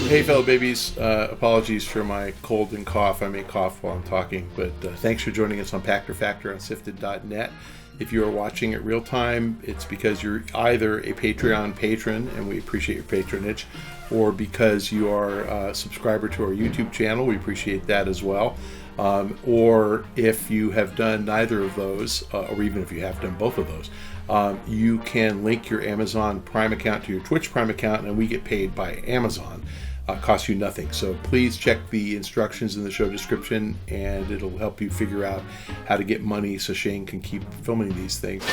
Hey, fellow babies. Apologies for my cold and cough. I may cough while I'm talking, but thanks for joining us on Pachter Factor on SIFTD.net. If you are watching it real time, it's because you're either a Patreon patron, and we appreciate your patronage, or because you are a subscriber to our YouTube channel. We appreciate that as well. Or if you have done neither of those, or even if you have done both of those, you can link your Amazon Prime account to your Twitch Prime account, and we get paid by Amazon. Costs you nothing. So please check the instructions in the show description, and it'll help you figure out how to get money so Shane can keep filming these things.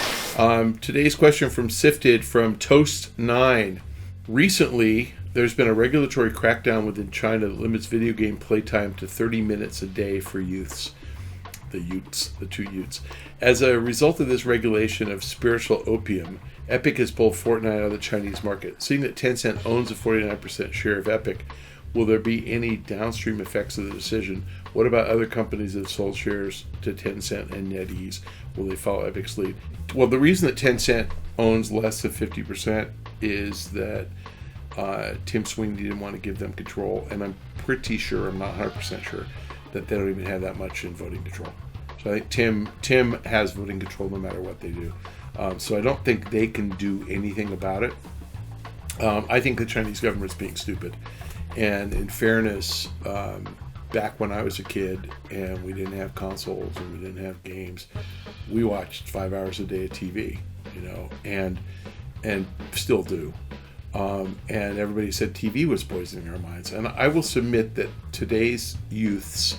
Today's question from SIFTD from Toast9. Recently, there's been a regulatory crackdown within China that limits video game playtime to 30 minutes a day for youths. The two Utes. As a result of this regulation of spiritual opium, Epic has pulled Fortnite out of the Chinese market. Seeing that Tencent owns a 49% share of Epic, will there be any downstream effects of the decision? What about other companies that have sold shares to Tencent and NetEase? Will they follow Epic's lead? Well, the reason that Tencent owns less than 50% is that Tim Sweeney didn't want to give them control, and I'm pretty sure, I'm not 100% sure, that they don't even have that much in voting control. So I think Tim has voting control no matter what they do. So I don't think they can do anything about it. I think the Chinese government's being stupid. And in fairness, back when I was a kid and we didn't have consoles and we didn't have games, we watched 5 hours a day of TV, and still do. And everybody said TV was poisoning our minds. And I will submit that today's youths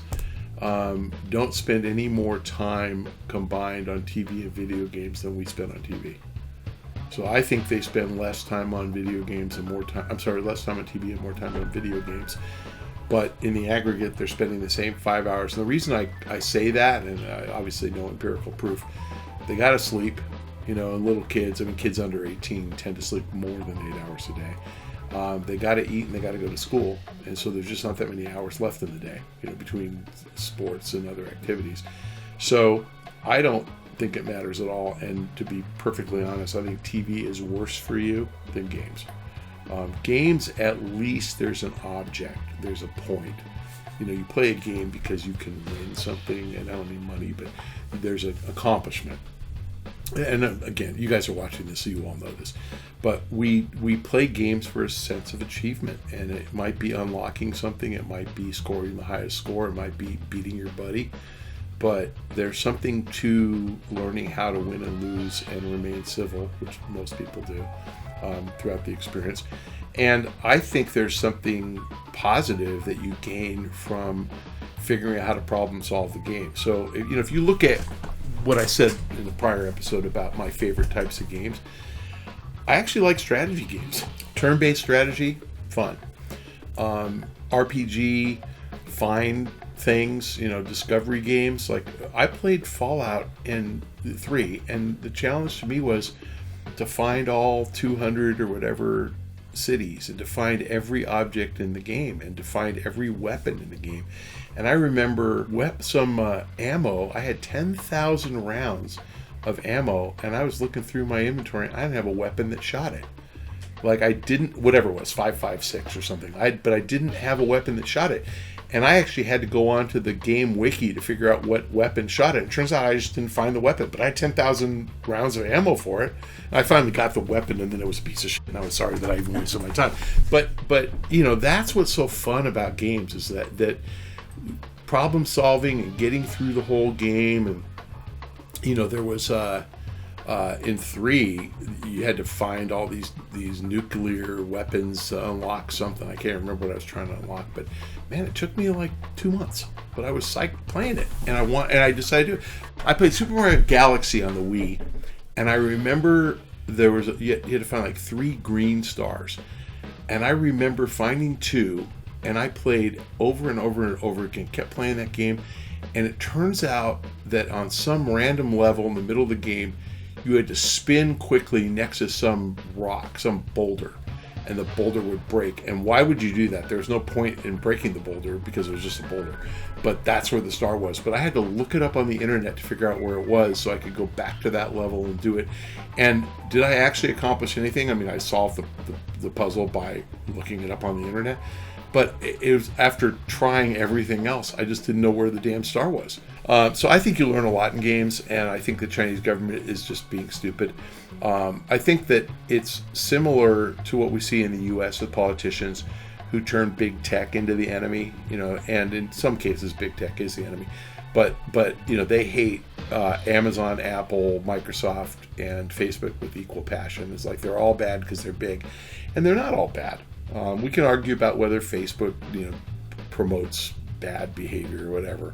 don't spend any more time combined on TV and video games than we spend on TV. So I think they spend less time on video games and less time on TV and more time on video games. But in the aggregate, they're spending the same 5 hours. And the reason I say that, and obviously no empirical proof, they got to sleep. And little kids, kids under 18 tend to sleep more than 8 hours a day. They got to eat and they got to go to school, and so there's just not that many hours left in the day, between sports and other activities. So I don't think it matters at all, and to be perfectly honest, I think TV is worse for you than games. Games, at least there's an object, there's a point. You play a game because you can win something, and I don't mean money, but there's an accomplishment. And again, you guys are watching this, so you all know this. But we play games for a sense of achievement, and it might be unlocking something, it might be scoring the highest score, it might be beating your buddy. But there's something to learning how to win and lose and remain civil, which most people do throughout the experience. And I think there's something positive that you gain from figuring out how to problem solve the game. So if you look at what I said in the prior episode about my favorite types of games, I actually like strategy games. Turn-based strategy, fun. RPG, find things, discovery games. Like, I played Fallout in 3, and the challenge to me was to find all 200 or whatever cities, and to find every object in the game, and to find every weapon in the game. And I remember some ammo. I had 10,000 rounds of ammo, and I was looking through my inventory, and I didn't have a weapon that shot it. Like, I didn't, whatever it was, 5.56 or something. But I didn't have a weapon that shot it. And I actually had to go onto the game wiki to figure out what weapon shot it. It turns out I just didn't find the weapon, but I had 10,000 rounds of ammo for it. And I finally got the weapon, and then it was a piece of shit, and I was sorry that I even wasted my time. But that's what's so fun about games, is that problem solving and getting through the whole game. And there was in 3, you had to find all these nuclear weapons to unlock something. I can't remember what I was trying to unlock, but man, it took me like 2 months. But I was psyched playing it, and I decided to do it. I played Super Mario Galaxy on the Wii, and I remember you had to find like 3 green stars, and I remember finding 2. And I played over and over and over again, kept playing that game. And it turns out that on some random level in the middle of the game, you had to spin quickly next to some rock, some boulder, and the boulder would break. And why would you do that? There was no point in breaking the boulder because it was just a boulder. But that's where the star was. But I had to look it up on the internet to figure out where it was so I could go back to that level and do it. And did I actually accomplish anything? I solved the puzzle by looking it up on the internet. But it was after trying everything else, I just didn't know where the damn star was. So I think you learn a lot in games, and I think the Chinese government is just being stupid. I think that it's similar to what we see in the U.S. with politicians who turn big tech into the enemy, and in some cases big tech is the enemy. But they hate Amazon, Apple, Microsoft, and Facebook with equal passion. It's like they're all bad because they're big, and they're not all bad. We can argue about whether Facebook, promotes bad behavior or whatever,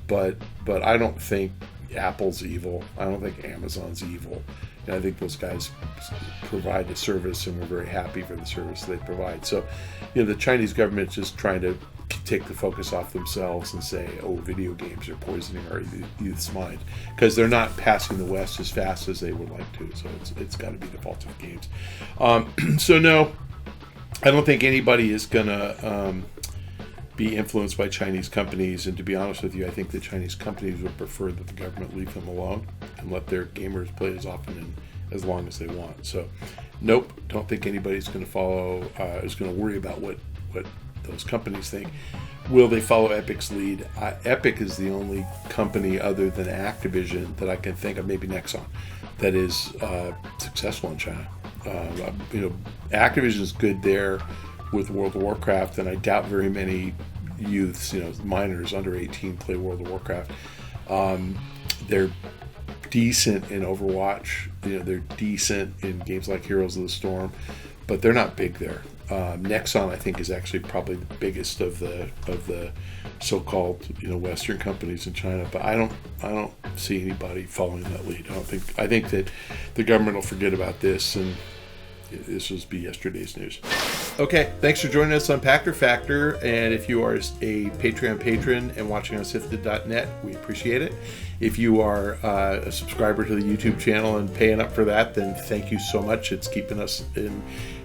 but I don't think Apple's evil. I don't think Amazon's evil. And I think those guys provide a service, and we're very happy for the service they provide. So, the Chinese government's just trying to take the focus off themselves and say, oh, video games are poisoning our youth's mind, because they're not passing the West as fast as they would like to. So it's got to be the fault of games. So no, I don't think anybody is going to be influenced by Chinese companies. And to be honest with you, I think the Chinese companies would prefer that the government leave them alone and let their gamers play as often and as long as they want. So nope, don't think anybody's going to follow, is going to worry about what those companies think. Will they follow Epic's lead? Epic is the only company other than Activision that I can think of, maybe Nexon, that is successful in China. Activision is good there with World of Warcraft, and I doubt very many youths, minors under 18, play World of Warcraft. They're decent in Overwatch. They're decent in games like Heroes of the Storm, but they're not big there. Nexon, I think, is actually probably the biggest of the so-called Western companies in China. But I don't see anybody following that lead. I think that the government will forget about this, and this will be yesterday's news. Okay, thanks for joining us on Pachter Factor. And if you are a Patreon patron and watching on SIFTD.net, we appreciate it. If you are a subscriber to the YouTube channel and paying up for that, then thank you so much. It's keeping us in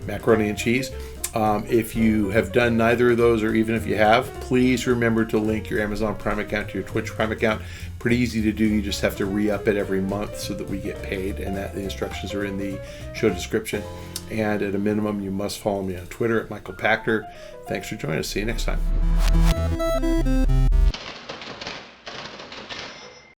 macaroni and cheese. If you have done neither of those, or even if you have, please remember to link your Amazon Prime account to your Twitch Prime account. Pretty easy to do. You just have to re-up it every month so that we get paid, and that the instructions are in the show description. And at a minimum, you must follow me on Twitter at Michael Pachter. Thanks for joining us. See you next time.